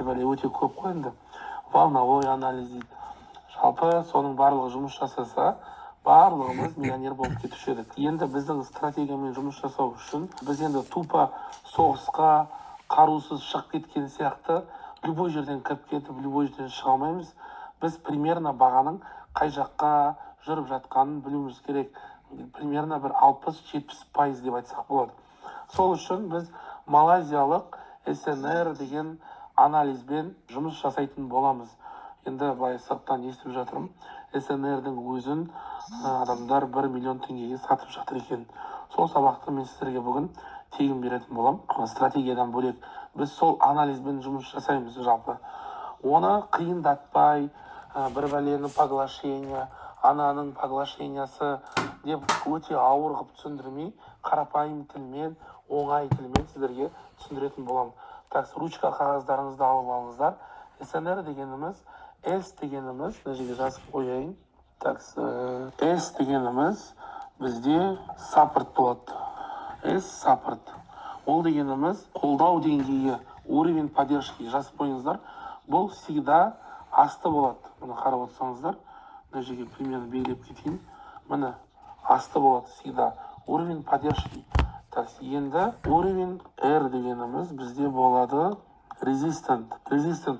өте көп қой енді. Волновой анализ дейді. Жалпы соның барлығы жұмыс жасаса, барлығымыз миллионер болып кетуші едік. Енді біздің стратегиямен жұмыс жасау үшін біз енді тупо соғысқа қарусыз шығып кеткен сияқты любой жерден кіріп кетіп, любой жерден шыға алмаймыз. Біз примерно бағаның қай жаққа жүріп жатқанын білуіміз керек. Примерно бір 60-70% деп айтсақ болады. Сол үшін біз малайзиялық СНР деген анализбен жұмыс жасайтын боламыз. Енді былай сырттан естіп жатырмын, СНР-дің өзін адамдар 1 миллион теңгеге сатып жатыр екен. Сол сабақты мен сіздерге бүгін тегін беретін болам. Стратегиядан бөлек біз сол анализбен жұмыс жасаймыз жалпы. Оны қиындатпай, бір бәлені поглощение, ананың поглощениясы деп өте ауыр қылып түсіндірмей, қарапайым тілмен, оңай тілмен сіздерге түсіндіретін боламын. Так, ручка қағаздарыңызды алып алыңыздар. СНР дегеніміз, S дегеніміз, мына жерге жазып қояйын. Так, S дегеніміз бізде саппорт болады. S саппорт. Ол дегеніміз қолдау деңгейі, уровень поддержки. Жазып қойыңыздар. Бұл всегда асты болады. Мұны қарап отырсаңыздар, мына жерге примерно белгілеп кетейін. Міне асты болады всегда. Уровень поддержки. Так, енді уровень R дегеніміз бізде болады resistant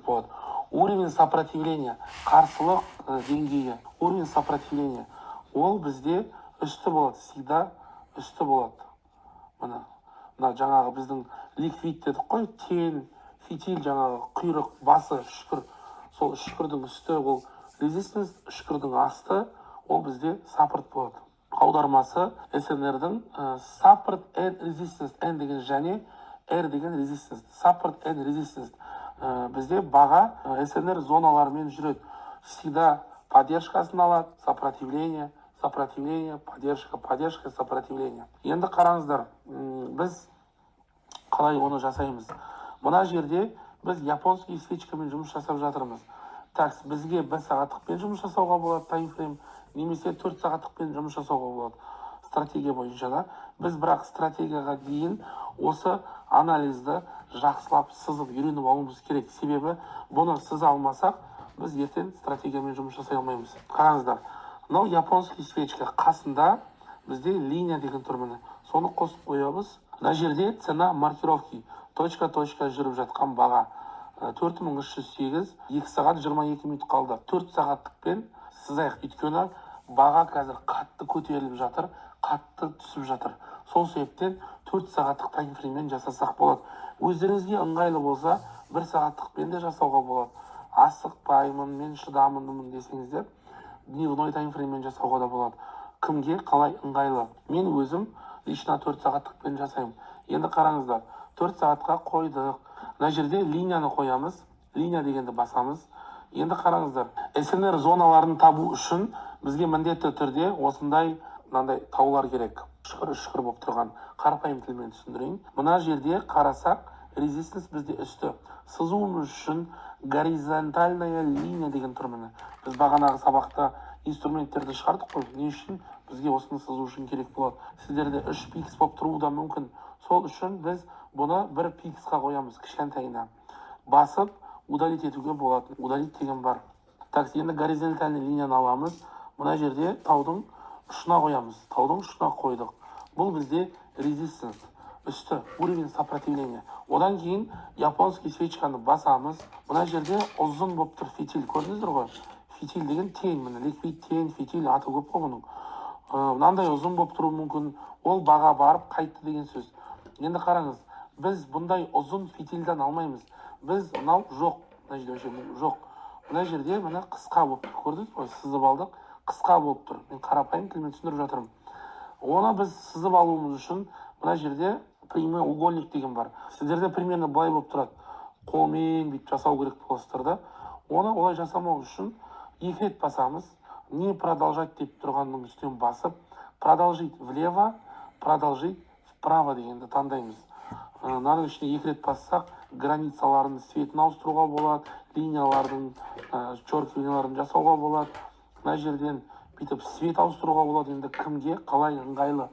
болады. Уровень сопротивления, қарсылық деңгейі, уровень сопротивления. Ол бізде үсті болады, всегда үсті болады. Мына жаңағы біздің ликвид дедік қой, тен, фитиль, жаңағы құйрық, басы, үшкір. Сол үшкірдің үсті ол resistance, үшкірдің асты ол бізде саппорт болады. Аудармасы СНР-дің support and resistance, N деген және R деген resistance, support and resistance. Бізде баға СНР зоналарымен жүреді. Всегда поддержкасын алады, сопротивление, поддержка, сопротивление. Енді қараңыздар, біз қалай оны жасаймыз? Мына жерде біз японский свечкамен жұмыс жасап жатырмыз. Так, бізге 1 сағаттықпен жұмыс жасауға болады таймфрейм, немесе 4 сағаттықпен жұмыс жасауға болады стратегия бойынша да. Біз бірақ стратегияға дейін осы анализді жақсылап сызып үйреніп алуымыз керек. Себебі бұны сыза алмасақ, біз ертең стратегиямен жұмыс жасай алмаймыз. Қараңыздар, мынау японский свечка қасында бізде линия деген тұр міне. Соны қосып қоямыз. Мына жерде цена маркировки, точка жүріп жатқан баға 4308, 2 сағат 22 минут қалды. 4 сағаттықпен сызайық, өйткені баға қазір қатты көтеріліп жатыр, қатты түсіп жатыр. Сол себептен 4 сағаттық таймфрейммен жасасақ болады. Өздеріңізге ыңғайлы болса 1 сағаттықпен де жасауға болады. Асықпаймын, мен шыдамындымын десеңіздер, дневной таймфрейммен жасауға да болады. Кімге қалай ыңғайлы? Мен өзім лично 4 сағаттықпен жасаймын. Енді қараңыздар, 4 сағатқа қойдық. Мына жерде линияны қоямыз, линия дегенді басамыз. Енді қараңыздар, СНР зоналарын табу үшін бізге міндетті түрде осындай мынандай таулар керек. Үшкір болып тұрған, қарапайым тілмен түсіндірейін. Мына жерде қарасақ, резистенс бізде үсті. Сызуымыз үшін горизонтальная линия деген тұр міне. Біз бағанағы сабақта инструменттерді шығардық қой. Не үшін? Бізге осыны сызу үшін керек болады. Сіздерде 3 пикс болып тұруы да мүмкін. Сол үшін біз бұны 1 пиксқа қоямыз, кішкентайына. Басып, удалить етуге болады. Удалить деген бар. Так, енді горизонтальный линияны аламыз. Мына жерде таудың ұшына қоямыз. Таудың ұшына қойдық. Бұл бізде resistance, үсті, уровень сопротивления. Одан кейін японский свечканы басамыз. Мына жерде ұзын болып тұр фитиль. Көрдіңіздер ғой? Фитиль деген тен, міне ликвид тен, фитиль аты көп қой бұның. Мынандай ұзын болып тұруы мүмкін. Ол баға барып қайтты деген сөз. Енді қараңыз, біз бұндай ұзын фитильден алмаймыз. Біз мынау жоқ, мына жерде жоқ. Мына жерде міне қысқа болып тұр. Көрдіңіз ғой? Сызып алдық, қысқа болып тұр. Мен қарапайым тілмен түсіндіріп жатырмын. Оны біз сызып алуымыз үшін мына жерде прямоугольник деген бар. Сіздерде примерно былай болып тұрады. Қолмен бүйтіп жасау керек боласыздар да. Оны олай жасамау үшін 2 рет басамыз. Не продолжать деп тұрғанның үстен басып, продолжить влево, продолжить вправо дегенді таңдаймыз. Мынаның ішіне 2 рет бассақ, границалардың цветін ауыстыруға болады, линиялардың, чёркиванияларын жасауға болады. Мына жерден бүйтіп цвет ауыстыруға болады. Енді кімге қалай ыңғайлы.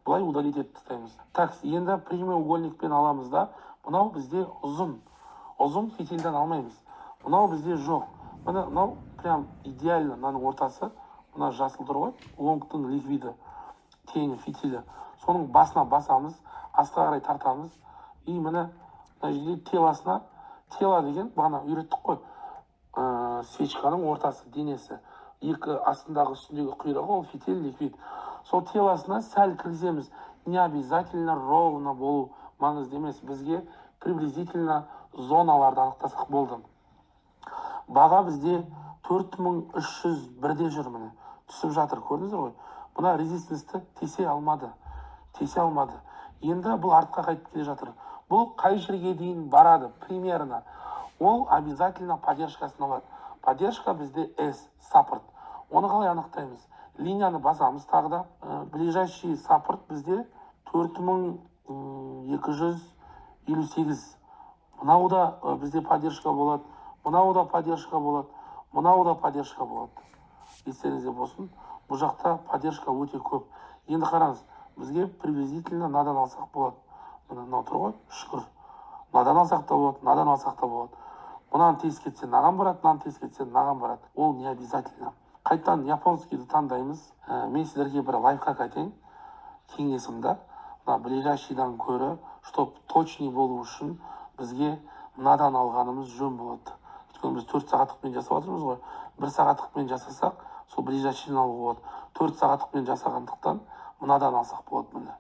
Бұлай удалить етіп тастаймыз. Так, енді прямоугольникпен аламыз да, мынау бізде ұзын. ұзын фитильден алмаймыз. Мынау бізде жоқ. Мынау прям идеально мынаның ортасы. Мына жасыл тұр ғой, лонгтың ликвиді теңі фитилі. Соның басына басамыз, астқа қарай тартамыз. И мына жерде тела деген бағана үйреттік қой. Свечканың ортасы, денесі. Екі астындағы үстіндегі құйрығы ол фитиль ликвид. Сол теласына сәл кіргіземіз. Не обязательно ровно болу маңызды емес. Бізге приблизительно зоналарды анықтасақ болды. Баға бізде 4301-де жүр, міне түсіп жатыр, көрдіңіздер ғой. Бұна резистенсті тесе алмады. Енді бұл артқа қайтып келе жатыр. Бұл қай жерге дейін барады примерно? Ол обязательно поддержкасын алады. Поддержка бізде S, саппорт. Оны қалай анықтаймыз? Линияны басамыз тағы да. Ближайший саппорт бізде 4258. Мынау да бізде поддержка болады. Мынау да поддержка болады. Естеріңізде болсын. Бұл жақта поддержка өте көп. Енді қараңыз, бізге приблизительно надан алсақ болады. Мынау тұр ғой, шүкір. Надан алсақ та болады. Мұнан тез кетсе наған барады, мынан тез кетсе наған барады. Ол не обязательно. Қайтан японскийді таңдаймыз. Мен сіздерге бір лайфхак айтайын. Кеңесімді. Ближайшийдан көрі, чтоб точный болу үшін бізге мынадан алғанымыз жөн болады. Өйткені біз 4 сағаттықпен жасап отырмыз ғой. 1 сағаттықпен жасасақ, сол ближайшийдан алуға болады. 4 сағаттықпен жасағандықтан мынадан алсақ болады, міне.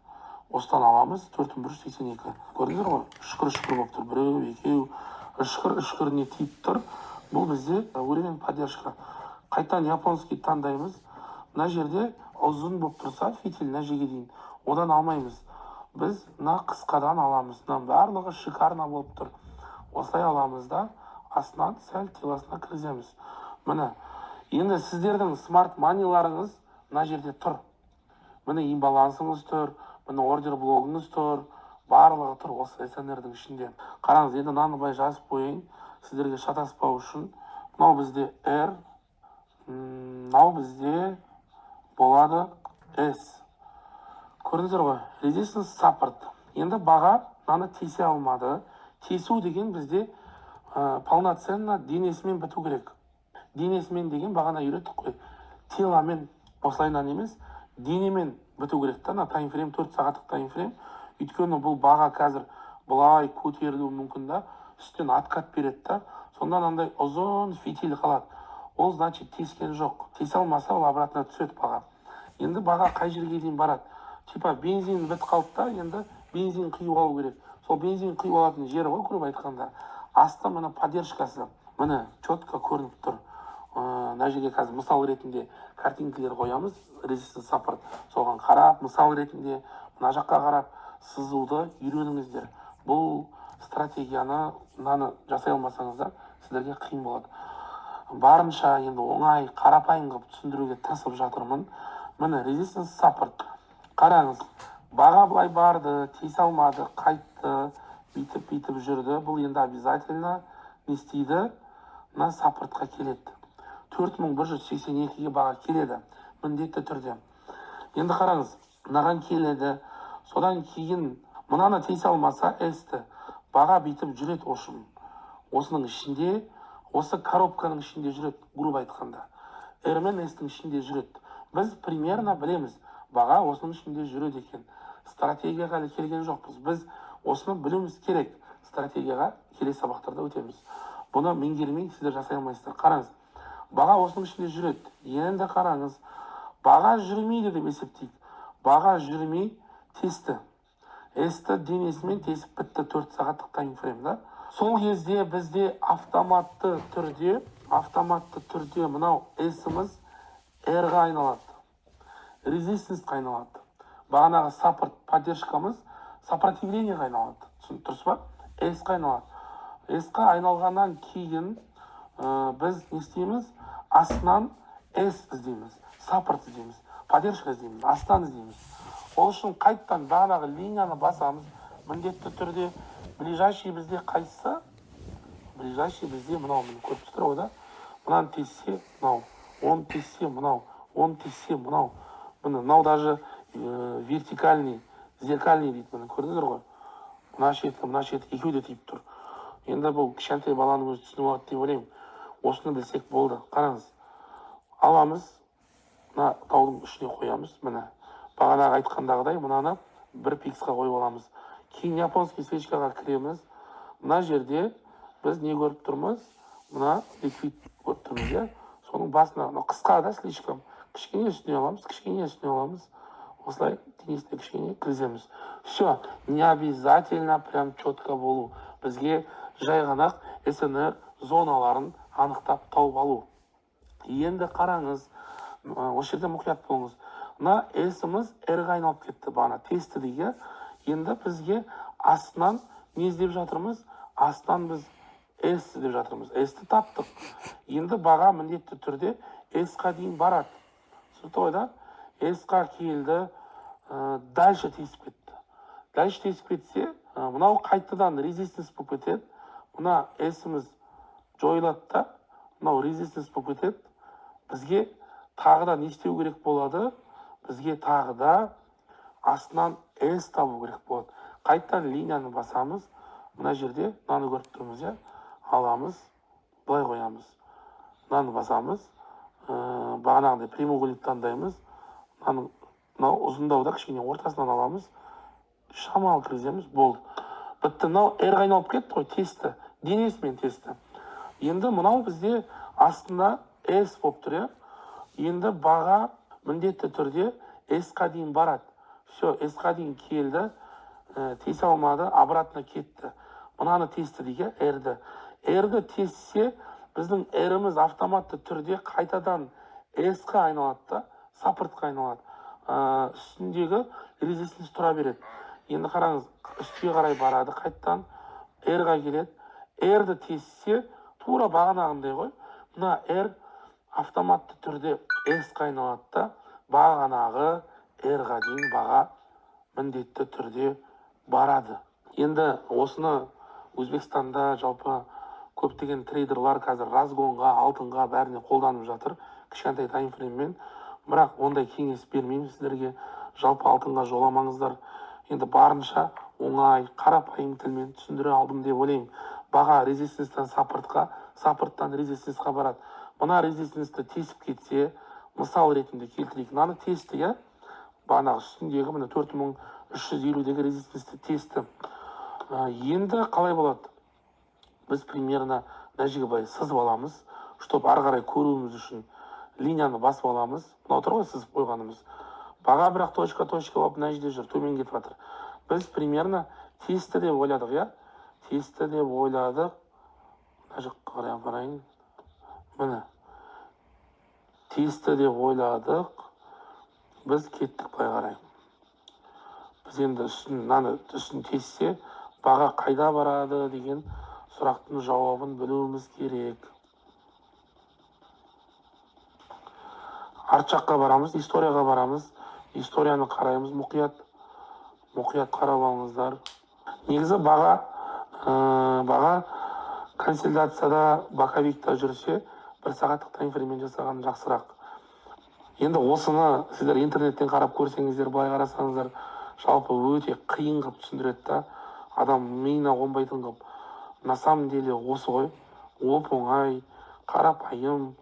Осыдан аламыз 4182. Көрдіңіздер ғой? Үшкір болып тұр. Біреу, екеу. Үшкір не тиіп тұр. Бұл бізде уровень поддержка. Қайтан японский таңдаймыз. Мына жерде ұзын болып тұрса, фитиль мына жерге дейін. Одан алмаймыз. Біз мына қысқадан аламыз. Мына барлығы шикарно болып тұр. Осылай аламыз да, астынан сәл теласына кіргіземіз. Міне, енді сіздердің смарт маниларыңыз мына жерде тұр. Міне имбалансыңыз тұр, міне ордер блогыңыз тұр, барлығы тұр осы SNR-дің ішінде. Қараңыз, енді мынаны былай жазып қойайын, сіздерге шатаспау үшін. Мынау бізде R, мынау бізде болады S. Көрдіңіздер ғой, резистенс саппорт. Енді баға мынаны тесе алмады. Тесу деген бізде полноценно денесімен біту керек. Денесімен деген бағана үйреттік қой. Теламен осылайынан емес, денемен біту керек та. Таймфрейм 4 сағаттық таймфрейм. Өйткені бұл баға қазір бұлай көтерілуі мүмкін да, үстен откат береді да. Сонда андай ұзын фитиль қалады. Ол значит тескен жоқ. Тесе алмаса ол обратно түседі баға. Енді баға қай жерге дейін барады? Типа бензин бітіп қалды да, енді бензин құйып алу керек. Сол бензин құйып алатын жері ғой, көп айтқанда. Асты мына поддержкасы. Міне четко көрініп тұр. Мына жерге қазір мысал ретінде картинкалер қоямыз. Резистенс саппорт. Соған қарап, мысал ретінде мына жаққа қарап сызуды үйреніңіздер. Бұл стратегияны мынаны жасай алмасаңыздар, сіздерге қиын болады. Барынша енді оңай, қарапайым қылып түсіндіруге тырысып жатырмын. Міне резистенс саппорт. Қараңыз, баға былай барды, тесе алмады, қайтты, бүйтіп жүрді. Бұл енді обязательно не істейді? Мына саппортқа келеді. 4182-ге баға келеді, міндетті түрде. Енді қараңыз, мынаған келеді. Содан кейін мынаны тесе алмаса, S-ті баға бүйтіп жүреді ошым. Осының ішінде, осы коробканың ішінде жүреді, грубо айтқанда. R мен S-тің ішінде жүреді. Біз примерно білеміз, баға осының ішінде жүреді екен. Стратегияға әлі келген жоқпыз. Біз осыны білуіміз керек. Стратегияға келесі сабақтарда өтеміз. Бұны меңгермей сіздер жасай алмайсыздар. Қараңыз, баға осының ішінде жүреді. Енді қараңыз, баға жүрмейді деп есептейік. Баға жүрмей тесті. S-ті денесімен тесіп бітті 4 сағаттық таймфрейм да. Сол кезде бізде автоматты түрде мынау S-іміз R-ға айналады. Резистенсқа айналады. Бағанағы саппорт поддержкамыз сопротивлениеға айналады. Тұрсыз ба? S-қа айналады. S-қа айналғаннан кейін біз не істейміз? Астынан S іздейміз, саппорт іздейміз, поддержка іздейміз, астан іздейміз. Ол үшін қайттан бағанағы линияны басамыз, міндетті түрде ближайший бізде қайсысы? Ближайший бізде мынау, көріп тұр ғой да. Мынаны тессе, мынау, 10 тессе, мынау, 10 тессе, мынау. Мынау даже вертикальный, зеркальный дейді, көрдіңіздер ғой. Мына шеті екеу де тиіп тұр. Енді бұл кішкентай баланың өзі түсініп алады деп ойлаймын. Осыны білсек болды. Қараңыз. Аламыз, мына таудың ішіне қоямыз. Міне, бағанағы айтқандағыдай мынаны бір пиксқа қойып аламыз. Кейін японский свечкаға кіреміз. Мына жерде біз не көріп тұрмыз? Мына ликвид көріп тұрмыз, иә? Соның басына, қысқа да слишком. Кішкене үстіне аламыз, кішкене үстіне аламыз. Осылай денесіне кішкене кіргіземіз. Все, не обязательно прям четко болу. Бізге жай ғана СНР зоналарын анықтап тауып алу. Енді қараңыз, осы жерде мұқият болыңыз. Мына S-іміз R-ға айналып кетті, бағана тесті дейге. Енді бізге астынан не іздеп жатырмыз? Астынан біз S деп жатырмыз. S-ті таптық. Енді баға міндетті түрде S-қа дейін барады. Сөйтіп да, S-қа келді, дальше тесіп кетті. Дальше тесіп кетсе, мынау қайтадан резистенс болып кетеді. Мына S-іміз жойылады да, мынау резистенс болып кетеді. Бізге тағы да не істеу керек болады? Бізге тағы да астынан S табу керек болады. Қайтадан линияны басамыз. Мына жерде мынаны көріп тұрмыз, иә? Аламыз, былай қоямыз. Мынаны басамыз. Бағанағыдай прямоугольник таңдаймыз. Мынау ұзындауда кішкене ортасынан аламыз. Шамалы кіргіземіз, болды. Бітті, мынау R-ға айналып кетті ғой, тесті. Денесімен тесті. Енді мынау бізде астында S болып тұр, иә? Енді баға міндетті түрде S-қа дейін барады. Все, S-қа дейін келді, тесе алмады, обратно кетті. Мынаны тесті дейге, R-ді. R-ді тессе, біздің R-іміз автоматты түрде қайтадан S-қа айналады да, саппортқа айналады. Үстіндегі резистенс тұра береді. Енді қараңыз, үстіге қарай барады, қайтадан R-ға келеді. R-ді тессе, тура бағанағындай ғой. Мына R автоматты түрде S-қа айналады да, бағанағы R-ға дейін баға міндетті түрде барады. Енді осыны Өзбекстанда жалпы көптеген трейдерлар қазір разгонға, алтынға бәріне қолданып жатыр, кішкентай таймфрейммен. Бірақ ондай кеңес бермеймін сіздерге. Жалпы алтынға жоламаңыздар. Енді барынша оңай, қарапайым тілмен түсіндіре алдым деп ойлаймын. Баға резистенстан саппортқа, саппорттан резистенсқа барады. Мына резистенсті тесіп кетсе, мысал ретінде келтірейік. Мынаны тесті, иә? Бағанағы үстіндегі міне 4350-дегі резистенсті тесті. Енді қалай болады? Біз примерно мына жерге былай сызып аламыз, чтобы ары қарай көруіміз үшін линияны басып аламыз. Мынау тұр ғой сызып қойғанымыз. Баға бірақ точка болып мына жерде жүр, төмен кетіп жатыр. Біз примерно тесті деп ойладық, иә? Тесті деп ойладық. Мына жаққа қарай апарайын. Міне. Тесті деп ойладық. Біз кеттік былай қарай. Біз енді үстін тессе, баға қайда барады деген сұрақтың жауабын білуіміз керек. Арт жаққа барамыз, историяға барамыз. Историяны қараймыз, мұқият қарап алыңыздар. Негізі баға консолидацияда боковикта жүрсе, 1 сағаттық таймфрейммен жасаған жақсырақ. Енді осыны сіздер интернеттен қарап көрсеңіздер, былай қарасаңыздар, жалпы өте қиын қылып түсіндіреді да. Адам миына қонбайтын қылып. На самом деле осы ғой. Оп-оңай, қарапайым,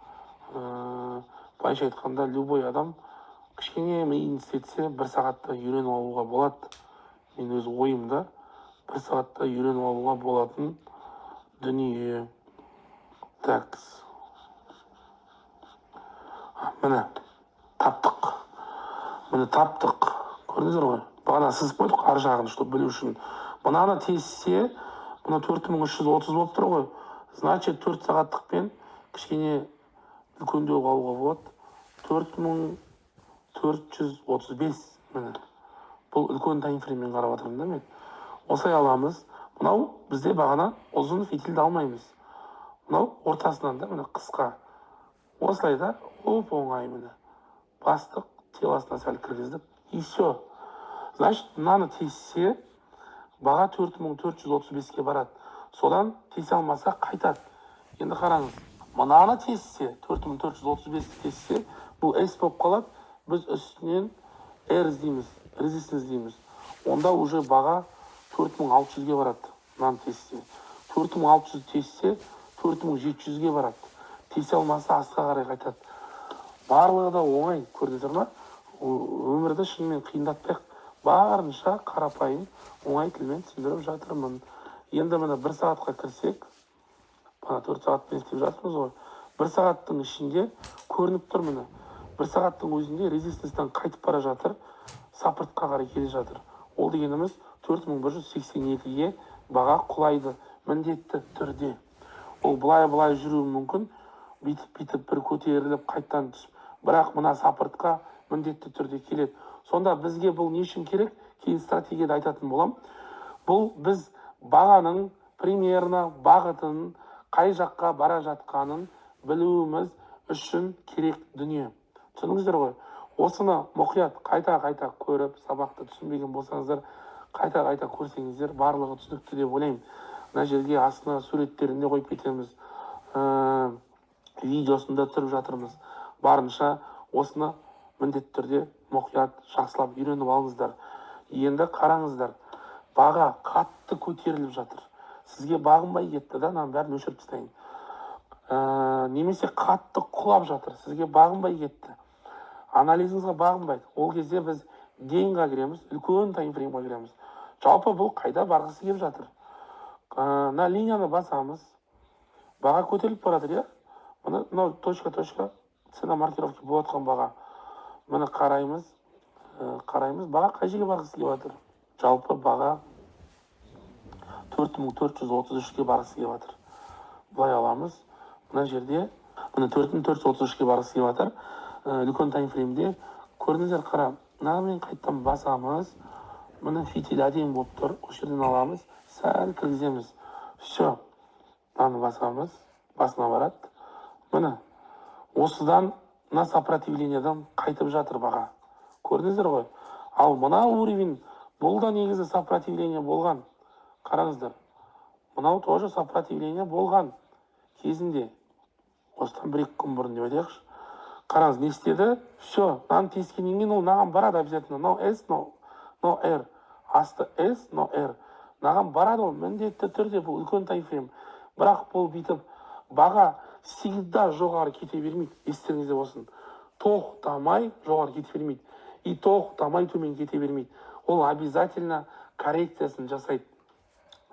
былайша айтқанда, любой адам кішкене миын істетсе, 1 сағатта үйреніп алуға болады. Мен өз ойымда 1 сағатта үйреніп алуға болатын дүние. Такс. Міне, таптық. Көрдіңіздер ғой? Бағана сызып қойдық ар жағын, чтобы білу үшін. Мынаны тессе, мына 4330 болып тұр ғой. Значит, 4 сағаттықпен кішкене үлкендеу қалуға болады. 4435. Міне. Бұл үлкен таймфрейммен қарап отырмын да мен. Осылай аламыз. Мынау бізде бағана ұзын фитилді алмаймыз. Мынау ортасынан да міне қысқа. Осылай да оп-оңай міне. Бастық, теласына сәл кіргіздік. И все. Значит, мынаны тессе, баға 4435-ке барады. Содан тесе алмаса қайтады. Енді қараңыз. Мынаны тессе, 4435 тессе, бұл S болып қалады. Біз үстінен R іздейміз, резистенс іздейміз. Онда уже баға 4600-ге барады. Мынаны тессе. 4600 тессе 4700-ге барады. Тесе алмаса астқа қарай қайтады. Барлығы да оңай, көрдіңіздер ма? Өмірді шынымен қиындатпайық, барынша қарапайым оңай тілмен түсіндіріп жатырмын. Енді міне 1 сағатқа кірсек, 4 сағатпен істеп жатырмыз ғой. 1 сағаттың ішінде көрініп тұр міне. 1 сағаттың өзінде резистенстан қайтып бара жатыр, саппортқа қарай келе жатыр. Ол дегеніміз 4182-ге баға құлайды міндетті түрде. Ол былай жүруі мүмкін, бүйтіп бір көтеріліп қайттан түсіп, бірақ мына саппортқа міндетті түрде келеді. Сонда бізге бұл не үшін керек? Кейін стратегияда айтатын болам. Бұл біз бағаның примерно бағытын, қай жаққа бара жатқанын білуіміз үшін керек дүние. Түсіндіңіздер ғой? Осыны мұқият қайта көріп, сабақты түсінбеген болсаңыздар, қайта көрсеңіздер, барлығы түсінікті деп ойлаймын. Мына жерге астына суреттерінде қойып кетеміз, видеосында түсіріп жатырмыз. Барынша осыны міндетті түрде мұқият жақсылап үйреніп алыңыздар. Енді қараңыздар, баға қатты көтеріліп жатыр. Сізге бағынбай кетті да, мынаның бәрін өшіріп тастайын. Немесе қатты құлап жатыр, сізге бағынбай кетті. Анализіңізге бағынбайды. Ол кезде біз дейінға кіреміз, үлкен таймфреймға кіреміз. Жалпы бұл қайда барғысы келіп жатыр. Мына линияны басамыз. Баға көтеріліп баратыр, иә? Мына точка цена маркировки болып жатқан баға. Міне қараймыз, баға қай жерге барғысы келіп жатыр. Жалпы баға 4433-ге барғысы келіп жатыр. Бұлай аламыз. Мына жерде міне 4433-ге барғысы келіп жатыр. Үлкен таймфреймде көрдіңіздер, қара. Мынамен қайттан басамыз. Міне фитиль әдемі болып тұр. Осы жерден аламыз, сәл кіргіземіз. Все. Мынаны басамыз, басына барады. Міне осыдан мына сопротивлениеден қайтып жатыр баға. Көрдіңіздер ғой? Ал мына уровень, бұл да негізі сопротивление болған. Қараңыздар. Мынау тоже сопротивление болған кезінде. Осыдан 1-2 күн бұрын деп айтайықшы. Қараңыз, не істеді? Все, мынаны тескеннен кейін ол маған барады обязательно. No S, no R. Асты S, no R. Маған барады ол міндетті түрде, бұл үлкен таймфрейм. Бірақ бұл бүйтіп баға всегда жоғары кете бермейді. Естеріңізде болсын. Тоқтамай жоғары кете бермейді. И тоқтамай төмен кете бермейді. Ол обязательно коррекциясын жасайды.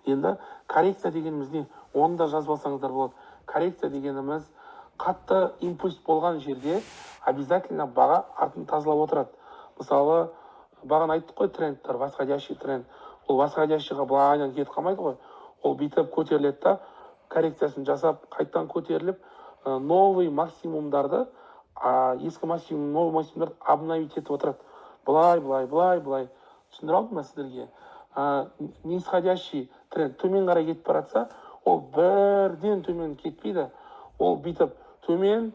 Енді коррекция дегеніміз не? Оны да жазып алсаңыздар болады. Коррекция дегеніміз қатты импульс болған жерде обязательно баға артын тазалап отырады. Мысалы, бағаны айттық қой, трендтер, восходящий тренд. Ол восходящийға былайынан кетіп қалмайды ғой. Ол бүйтіп көтеріледі да, коррекциясын жасап, қайттан көтеріліп, новый максимумдарды, ескі максимум, новый максимумдарды обновить етіп отырады. Былай. Түсіндір алдым ба сіздерге? Нисходящий тренд төмен қарай кетіп баратса, ол бірден төмен кетпейді. Ол бүйтіп төмен,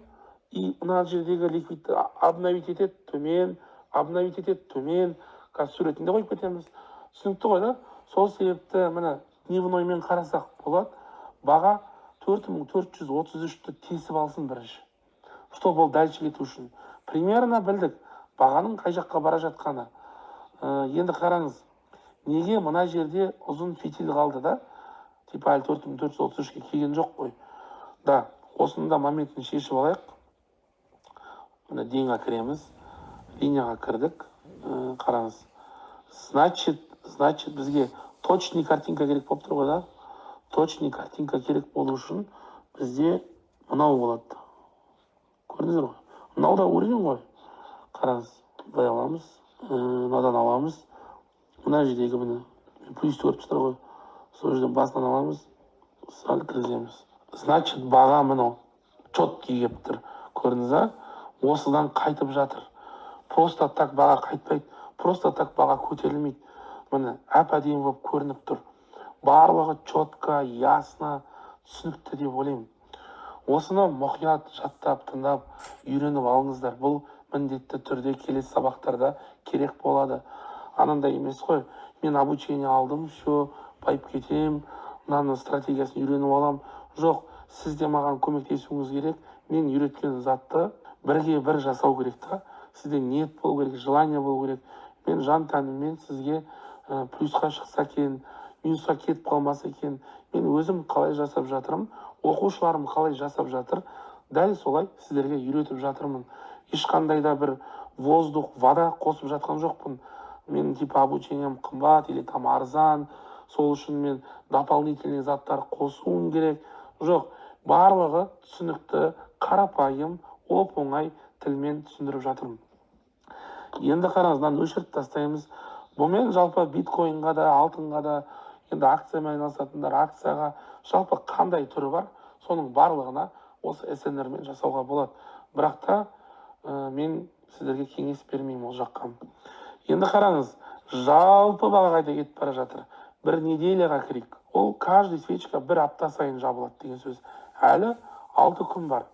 и мына жердегі ликвидті обновить етеді, төмен, обновить етеді, төмен. Қазір суретінде қойып кетеміз. Түсінікті ғой да? Сол себепті міне дневноймен қарасақ болады. Баға 4433-ті тесіп алсын бірінші. Чтобы ол дальше кету үшін. Примерно білдік бағаның қай жаққа бара жатқаны. Енді қараңыз, неге мына жерде ұзын фитиль қалды да? Типа әлі 4433-ке келген жоқ қой. Да, осында моментін шешіп алайық. Мына дейінға кіреміз. Линияға кірдік. Қараңыз. Значит, бізге точный картинка керек болып тұр ғой, да? Точный картинка керек болу үшін бізде мынау болады. Көрдіңіздер ғой? Мынау да уровень ғой. Қараңыз, былай аламыз. Мынадан аламыз. Мына жердегі міне плюс көріп тұр ғой. Сол жерден басынан аламыз. Сәл кіргіземіз. Значит, баға мынау четкий келіп тұр. Көрдіңіз, осыдан қайтып жатыр. Просто так баға қайтпайды. Просто так баға көтерілмейді. Міне әп-әдемі болып көрініп тұр. Барлығы четко, ясно, түсінікті деп ойлаймын. Осыны мұқият жаттап, тыңдап, үйреніп алыңыздар. Бұл міндетті түрде келесі сабақтарда керек болады. Анандай емес қой. Мен обучение алдым, все, байып кетем, мынаның стратегиясын үйреніп алам. Жоқ, сіз де маған көмектесуіңіз керек. Мен үйреткен затты бірге бір жасау керек та. Сізде ниет болу керек, желание болу керек. Мен жан тәніммен сізге плюсқа шықса екен, минусқа кетіп қалмаса екен, мен өзім қалай жасап жатырмын, оқушыларым қалай жасап жатыр, дәл солай сіздерге үйретіп жатырмын. Ешқандай да бір воздух, вода қосып жатқан жоқпын. Мен типа обучением қымбат или там арзан, сол үшін мен дополнительный заттар қосуым керек. Жоқ, барлығы түсінікті, қарапайым, оп-оңай тілмен түсіндіріп жатырмын. Енді қараңыз, мынаны өшіріп тастаймыз. Бұмен жалпы биткоинға да, алтынға да, енді акциямен айналысатындар акцияға жалпы қандай түрі бар, соның барлығына осы SNR-мен жасауға болады. Бірақ та мен сіздерге кеңес бермеймін ол жаққа. Енді қараңыз, жалпы баға қайта кетіп бара жатыр. Бір неделяға кірейік. Ол каждый свечка бір апта сайын жабылады деген сөз. Әлі 6 күн бар.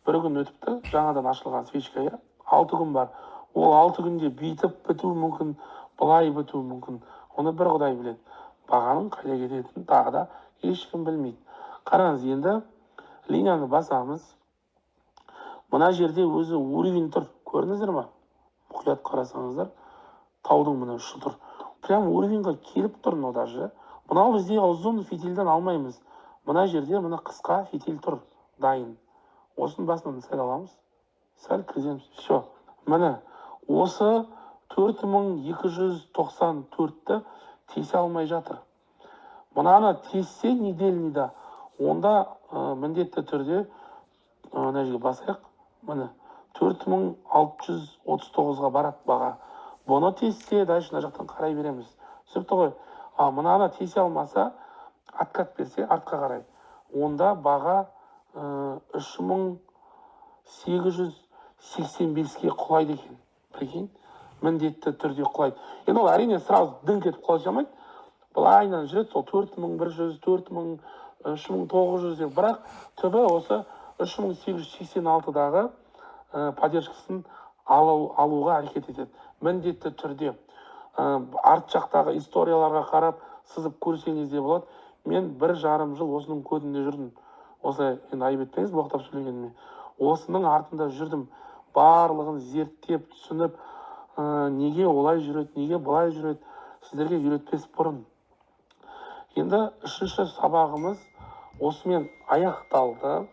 Бір күн өтіпті, жаңадан ашылған свечка, 6 күн бар. Ол 6 күнде бүйтіп бітуі мүмкін, былай бітуі мүмкін. Оны бір Құдай біледі. Бағаның қайда кететінін тағы да ешкім білмейді. Қараңыз, енді линияны басамыз. Мына жерде өзі уровень тұр. Көрдіңіздер ма? Мұқият қарасаңыздар, таудың мына ұшы тұр. Прям уровеньға келіп тұр мынау даже. Мынау бізде ұзын фитильден алмаймыз. Мына жерде мына қысқа фитиль тұр, дайын. Осының басынан сәл аламыз. Сәл кіргіземіз. Все. Міне, осы 4294-ті тесе алмай жатыр. Мынаны тессе недельныйда, онда міндетті түрде мына жерге басайық. Міне, 4639-ға барады баға. Бұны тессе, дальше мына жақтан қарай береміз. Түсіпті ғой. Мынаны тесе алмаса, откат берсе, артқа қарай. Онда баға 3885-ке құлайды екен. Прикинь, міндетті түрде құлайды. Енді ол әрине сразу діңк етіп құлай жамайды. Былайынан жүреді, сол 4100, 4000, 3900 деп. Бірақ түбі осы 3886-дағы поддержкасын алуға әрекет етеді. Міндетті түрде. Арт жақтағы историяларға қарап сызып көрсеңіз де болады. Мен 1,5 жыл осының көдінде жүрдім. Осылай, енді айып етпеңіз, боқтап сөйлегеніме. Осының артында жүрдім. Барлығын зерттеп, түсініп, неге олай жүреді, неге былай жүреді, сіздерге үйретпес бұрын. Енді 3-ші сабағымыз осымен аяқталды.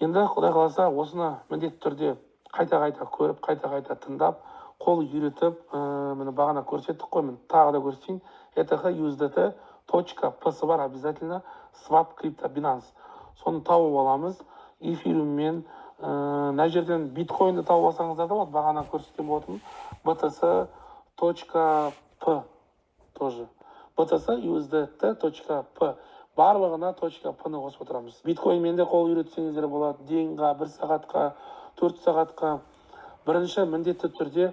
Енді Құдай қаласа осыны міндетті түрде қайта-қайта көріп, қайта-қайта тыңдап, қол үйретіп, мені бағана көрсеттік қой, мен тағы да көрсетейін. ETH-USDT.P-сы бар, обязательно Swap Crypto Binance. Соны тауып аламыз. Эфириуммен, мына жерден биткоинді тауып алсаңыздар да болады, бағана көрсеткен болатынмын. BTC.P тоже. BTC-USDT.P барлығына .P-ны қосып отырамыз. Биткоинмен де қол үйретсеңіздер болады, дейінға, 1 сағатқа, 4 сағатқа. Бірінші міндетті түрде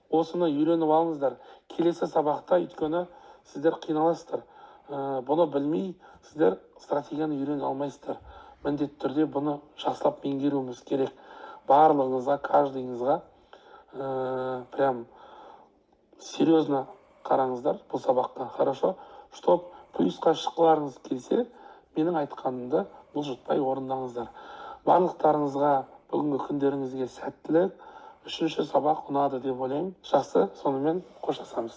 осыны үйреніп алыңыздар. Келесі сабақта өйткені сіздер қиналасыздар. Бұны білмей, сіздер стратегияны үйрене алмайсыздар. Міндетті түрде бұны жақсылап меңгеруіміз керек. Барлығыңызға, каждыйыңызға прям серьезно қараңыздар бұл сабаққа. Хорошо? Чтоб плюсқа шыққыларыңыз келсе, менің айтқанымды бұлжытпай орындаңыздар. Барлықтарыңызға бүгінгі күндеріңізге сәттілік. 3-ші сабақ ұнады деп ойлаймын. Жақсы, сонымен қоштасамыз.